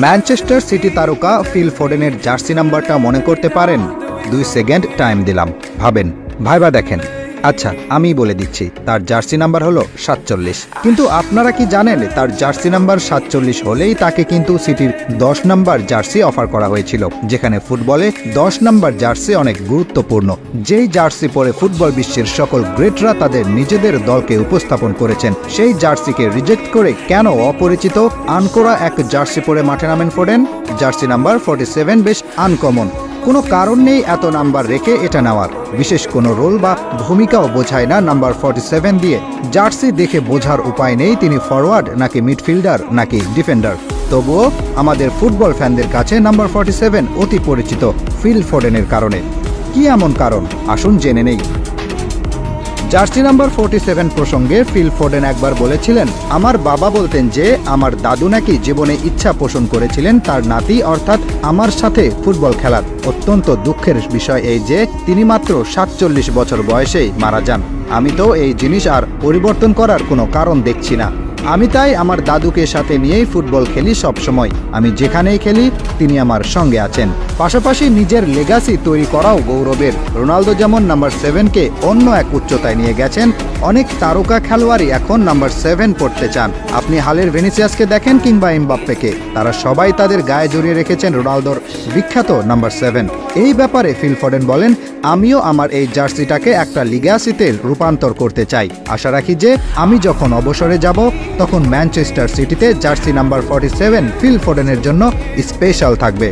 Manchester city তারকা feel ফোডেনের jersey নাম্বারটা মনে করতে পারেন? 2 সেকেন্ড টাইম দিলাম, ভাবেন, ভাইবা দেখেন। আচ্ছা, আমি বলে দিচ্ছি, তার জার্সি নাম্বার হলো 47। কিন্তু আপনারা কি জানেন তার জার্সি নাম্বার 47 হলেই তাকে কিন্তু সিটির 10 নাম্বার জার্সি অফার করা হয়েছিল, যেখানে ফুটবলে 10 নাম্বার জার্সি অনেক গুরুত্বপূর্ণ। যেই জার্সি পরে ফুটবল বিশ্বের সকল গ্রেটরা তাদের নিজেদের দলকে উপস্থাপন করেছেন, সেই জার্সিকে রিজেক্ট করে কেন অপরিচিত আনকোরা এক জার্সি পরে মাঠে নামেন ফোডেন? জার্সি নাম্বার 47 বেশ আনকমন, কোনো কারণ নেই এত নাম্বার রেখে এটা নেওয়ার। বিশেষ কোনো রোল বা ভূমিকাও বোঝায় না নাম্বার 47 দিয়ে। জার্সি দেখে বোঝার উপায় নেই তিনি ফরওয়ার্ড নাকি মিডফিল্ডার নাকি ডিফেন্ডার। তবুও আমাদের ফুটবল ফ্যানদের কাছে নাম্বার 47 অতি পরিচিত ফিল ফোডেনের কারণে। কি এমন কারণ, আসুন জেনে নেই। জার্সি নাম্বার 47 প্রসঙ্গে ফিল ফোডেন একবার বলেছিলেন, আমার বাবা বলতেন যে আমার দাদু নাকি জীবনে ইচ্ছা পোষণ করেছিলেন তার নাতি অর্থাৎ আমার সাথে ফুটবল খেলার। অত্যন্ত দুঃখের বিষয় এই যে তিনি মাত্র 47 বছর বয়সেই মারা যান। আমি তো এই জিনিস আর পরিবর্তন করার কোনো কারণ দেখছি না। আমি তাই আমার দাদুকে সাথে নিয়েই ফুটবল খেলি সব সময়। আমি যেখানেই খেলি তিনি আমার সঙ্গে আছেন। পাশাপাশি নিজের লেগাসি তৈরি করাও গৌরবের। রোনালদো যেমন নাম্বার 7কে অন্য এক উচ্চতায় নিয়ে গেছেন, অনেক তারকা খেলোয়াড়ই এখন নাম্বার 7 পড়তে চান। আপনি হালের ভেনিসিয়াসকে দেখেন কিংবা এমবাপ্পেকে, তারা সবাই তাদের গায়ে জড়িয়ে রেখেছেন রোনালদোর বিখ্যাত নাম্বার 7। এই ব্যাপারে ফিল ফোডেন বলেন, আমিও আমার এই জার্সিটাকে একটা লিগ্যাসিতে রূপান্তর করতে চাই। আশা রাখি যে আমি যখন অবসরে যাব তখন ম্যানচেস্টার সিটিতে জার্সি নাম্বার 47 ফিল ফোডেনের জন্য স্পেশাল থাকবে।